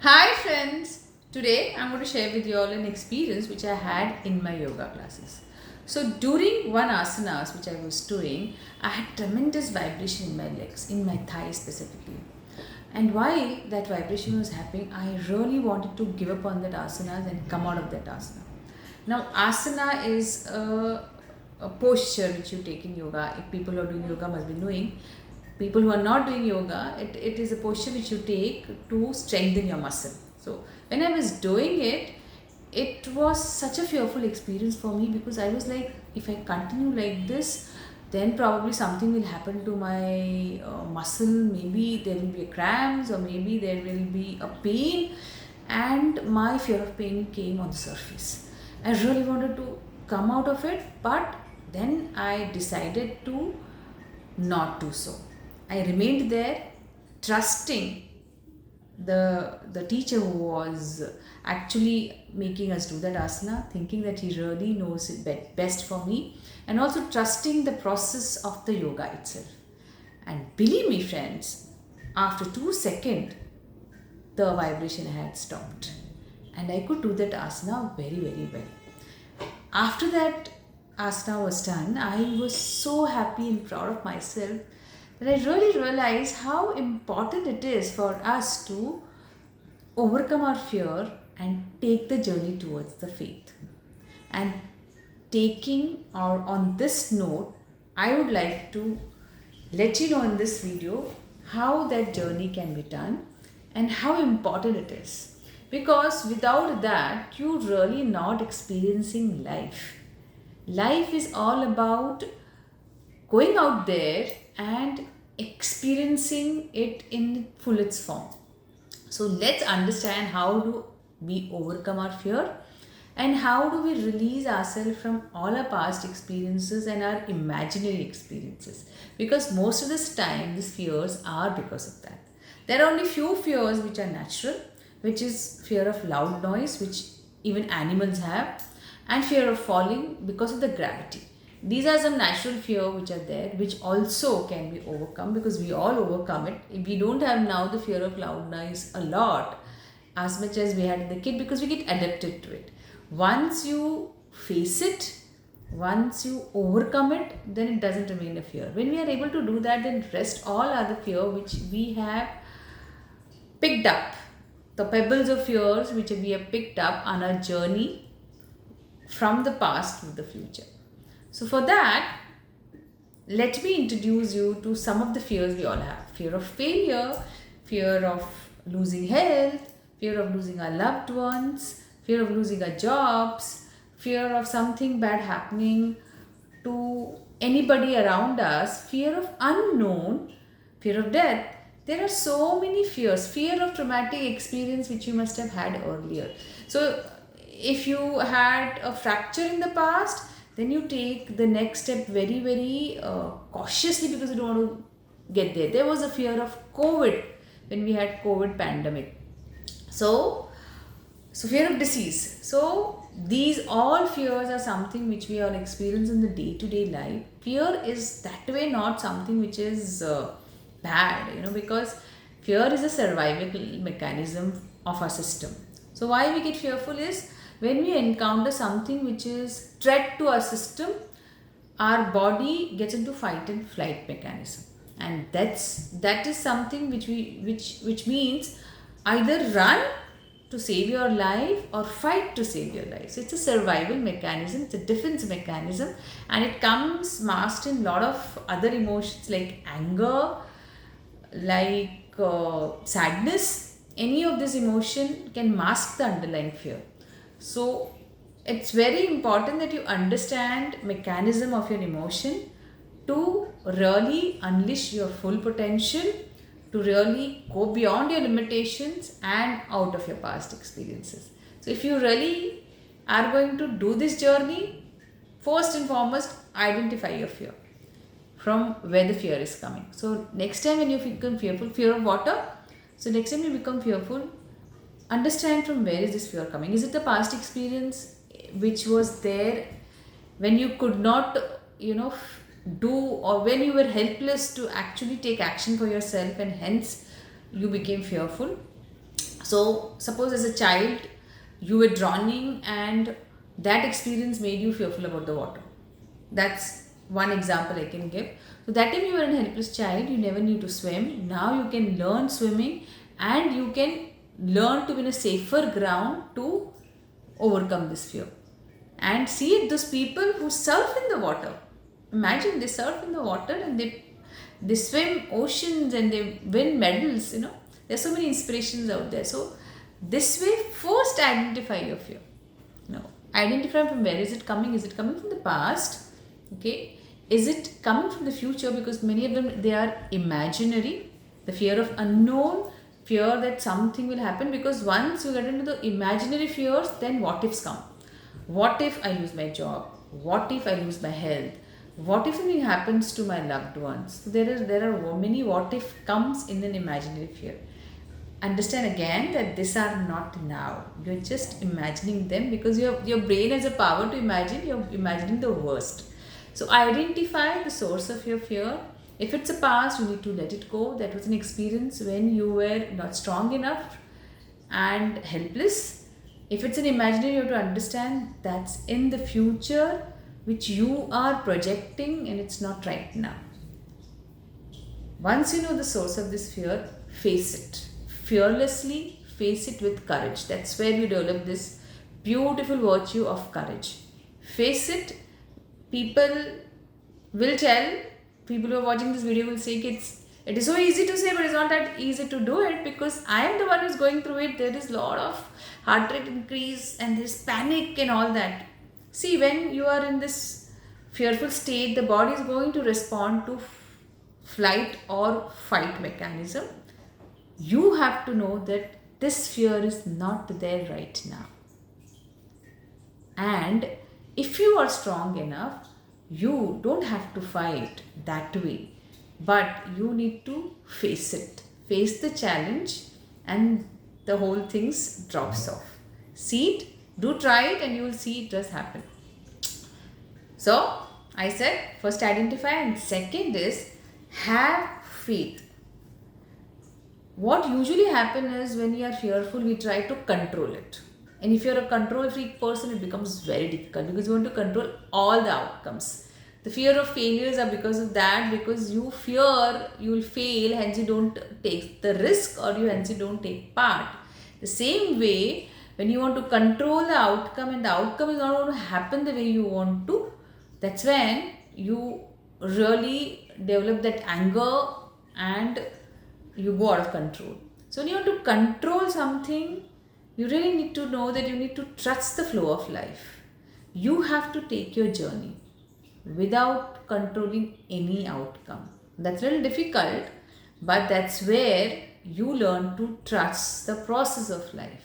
Hi friends! Today I'm going to share with you all an experience which I had in my yoga classes. So during one asanas which I was doing, I had tremendous vibration in my legs, in my thighs specifically. And while that vibration was happening, I really wanted to give up on that asanas and come out of that asana. Now asana is a posture which you take in yoga. If people who are doing yoga must be knowing, people who are not doing yoga, it is a posture which you take to strengthen your muscle. So when I was doing it, it was such a fearful experience for me because I was like, if I continue like this, then probably something will happen to my muscle. Maybe there will be a cramps, or maybe there will be a pain, and my fear of pain came on the surface. I really wanted to come out of it, but then I decided to not do so. I remained there, trusting the teacher who was actually making us do that asana, thinking that he really knows it best for me, and also trusting the process of the yoga itself. And believe me, friends, after 2 seconds, the vibration had stopped, and I could do that asana very, very well. After that asana was done, I was so happy and proud of myself that I really realized how important it is for us to overcome our fear and take the journey towards the faith. And taking or on this note, I would like to let you know in this video how that journey can be done and how important it is. Because without that, you're really not experiencing life. Life is all about going out there and experiencing it in full its form. So let's understand how do we overcome our fear and how do we release ourselves from all our past experiences and our imaginary experiences, because most of this time these fears are because of that. There are only few fears which are natural, which is fear of loud noise, which even animals have, and fear of falling because of the gravity. These are some natural fear which are there, which also can be overcome because we all overcome it. We don't have now the fear of loud noise a lot as much as we had in the kid because we get adapted to it. Once you face it, once you overcome it, then it doesn't remain a fear. When we are able to do that, then rest all other fear which we have picked up, the pebbles of fears which we have picked up on our journey from the past to the future. So for that, let me introduce you to some of the fears we all have. Fear of failure, fear of losing health, fear of losing our loved ones, fear of losing our jobs, fear of something bad happening to anybody around us, fear of unknown, fear of death. There are so many fears. Fear of traumatic experience which you must have had earlier. So if you had a fracture in the past, then you take the next step very, very cautiously because you don't want to get there. There was a fear of COVID when we had COVID pandemic. So fear of disease. So these all fears are something which we all experience in the day-to-day life. Fear is that way not something which is bad, because fear is a survival mechanism of our system. So why we get fearful is when we encounter something which is threat to our system, our body gets into fight and flight mechanism, and that is something which means either run to save your life or fight to save your life. So it's a survival mechanism, it's a defense mechanism, and it comes masked in a lot of other emotions like anger, like sadness. Any of this emotion can mask the underlying fear. So it's very important that you understand mechanism of your emotion to really unleash your full potential, to really go beyond your limitations and out of your past experiences. So if you really are going to do this journey, first and foremost identify your fear, from where the fear is coming. So next time when you become fearful, fear of water. So next time you become fearful, understand from where is this fear coming. Is it the past experience which was there when you could not, do, or when you were helpless to actually take action for yourself and hence you became fearful? So, suppose as a child you were drowning and that experience made you fearful about the water. That's one example I can give. So, that time you were a helpless child, you never knew to swim. Now you can learn swimming and you can learn to be in a safer ground to overcome this fear. And see it, those people who surf in the water. Imagine they surf in the water and they swim oceans and they win medals, you know. There's so many inspirations out there. So this way, first identify your fear. No. Identify from where is it coming? Is it coming from the past? Okay. Is it coming from the future? Because many of them, they are imaginary. The fear of unknown, fear that something will happen. Because once you get into the imaginary fears, then what ifs come. What if I lose my job? What if I lose my health? What if something happens to my loved ones? So there are many what if comes in an imaginary fear. Understand again that these are not now. You're just imagining them because your brain has a power to imagine. You're imagining the worst. So identify the source of your fear. If it's a past, you need to let it go. That was an experience when you were not strong enough and helpless. If it's an imaginary, you have to understand that's in the future which you are projecting and it's not right now. Once you know the source of this fear, face it. Fearlessly face it with courage. That's where you develop this beautiful virtue of courage. Face it. People will tell, people who are watching this video will say it is so easy to say, but it's not that easy to do it because I am the one who's going through it. There is a lot of heart rate increase and there's panic and all that. See, when you are in this fearful state, the body is going to respond to flight or fight mechanism. You have to know that this fear is not there right now. And if you are strong enough, you don't have to fight that way, but you need to face it. Face the challenge and the whole things drops off. See it, do try it and you will see it does happen. So, I said first identify and second is have faith. What usually happens is when we are fearful, we try to control it. And if you're a control freak person, it becomes very difficult because you want to control all the outcomes. The fear of failures are because of that, because you fear you will fail, hence you don't take the risk or hence you don't take part. The same way, when you want to control the outcome and the outcome is not going to happen the way you want to, that's when you really develop that anger and you go out of control. So when you want to control something, you really need to know that you need to trust the flow of life. You have to take your journey without controlling any outcome. That's a little difficult, but that's where you learn to trust the process of life.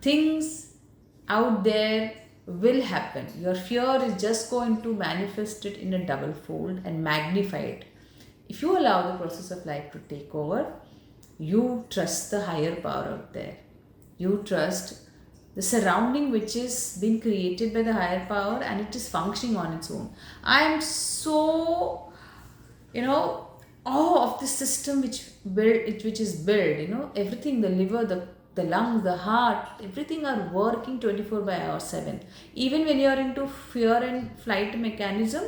Things out there will happen. Your fear is just going to manifest it in a double fold and magnify it. If you allow the process of life to take over, you trust the higher power out there. You trust the surrounding which is being created by the higher power and it is functioning on its own. I am so, awe of this system which is built, everything, the liver, the lungs, the heart, everything are working 24/7. Even when you are into fear and flight mechanism,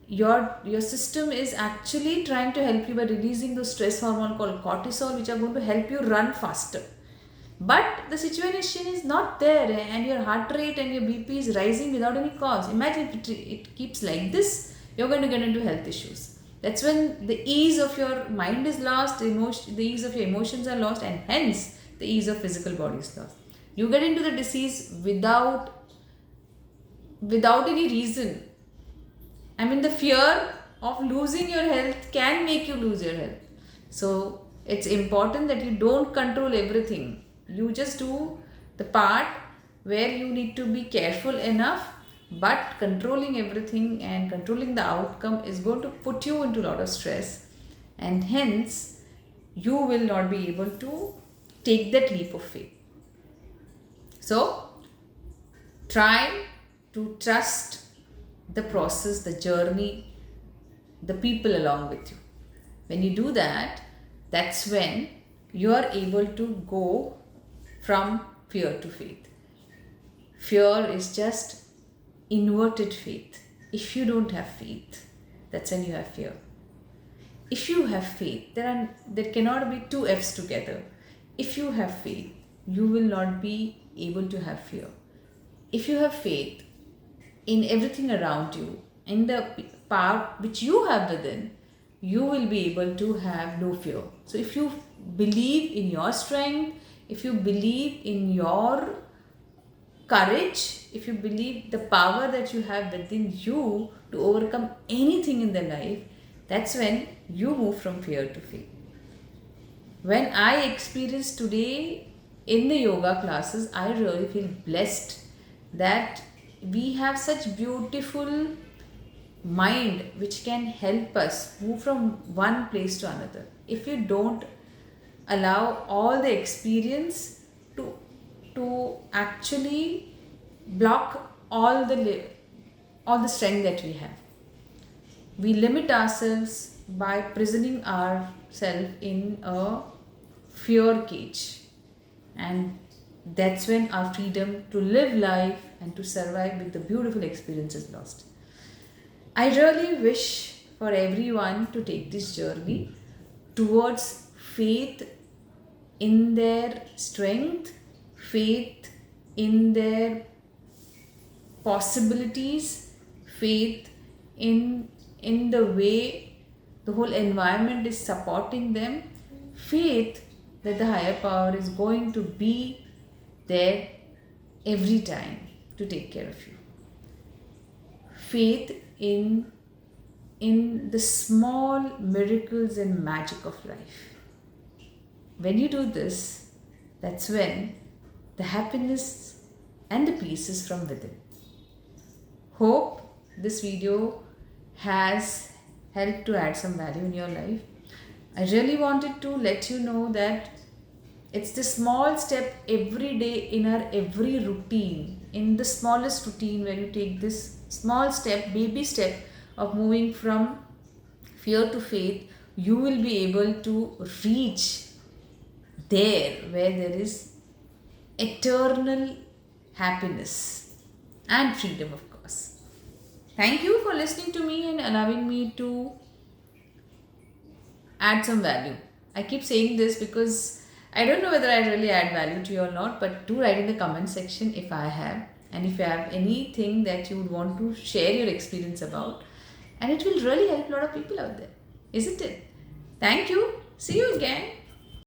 your system is actually trying to help you by releasing those stress hormone called cortisol, which are going to help you run faster. But the situation is not there and your heart rate and your BP is rising without any cause. Imagine if it keeps like this, you're going to get into health issues. That's when the ease of your mind is lost, the ease of your emotions are lost, and hence the ease of physical body is lost. You get into the disease without any reason. I mean, the fear of losing your health can make you lose your health. So it's important that you don't control everything. You just do the part where you need to be careful enough, but controlling everything and controlling the outcome is going to put you into a lot of stress, and hence you will not be able to take that leap of faith. So try to trust the process, the journey, the people along with you. When you do that, that's when you are able to go from fear to faith. Fear is just inverted faith. If you don't have faith, that's when you have fear. If you have faith, there cannot be two F's together. If you have faith, you will not be able to have fear. If you have faith in everything around you, in the power which you have within, you will be able to have no fear. So if you believe in your strength, if you believe in your courage, if you believe the power that you have within you to overcome anything in the life, that's when you move from fear to faith. When I experience today in the yoga classes, I really feel blessed that we have such beautiful mind which can help us move from one place to another. If you don't allow all the experience to actually block all the strength that we have, we limit ourselves by prisoning ourselves in a fear cage, and that's when our freedom to live life and to survive with the beautiful experience is lost. I really wish for everyone to take this journey towards faith in their strength, faith in their possibilities, faith in the way the whole environment is supporting them, faith that the higher power is going to be there every time to take care of you. Faith in the small miracles and magic of life. When you do this, that's when the happiness and the peace is from within. Hope this video has helped to add some value in your life. I really wanted to let you know that it's the small step every day in our every routine, in the smallest routine, where you take this small step, baby step of moving from fear to faith, you will be able to reach there where there is eternal happiness and freedom, of course. Thank you for listening to me and allowing me to add some value. I keep saying this because I don't know whether I really add value to you or not, but do write in the comment section if I have, and if you have anything that you would want to share your experience about, and it will really help a lot of people out there, isn't it? Thank you. See you again.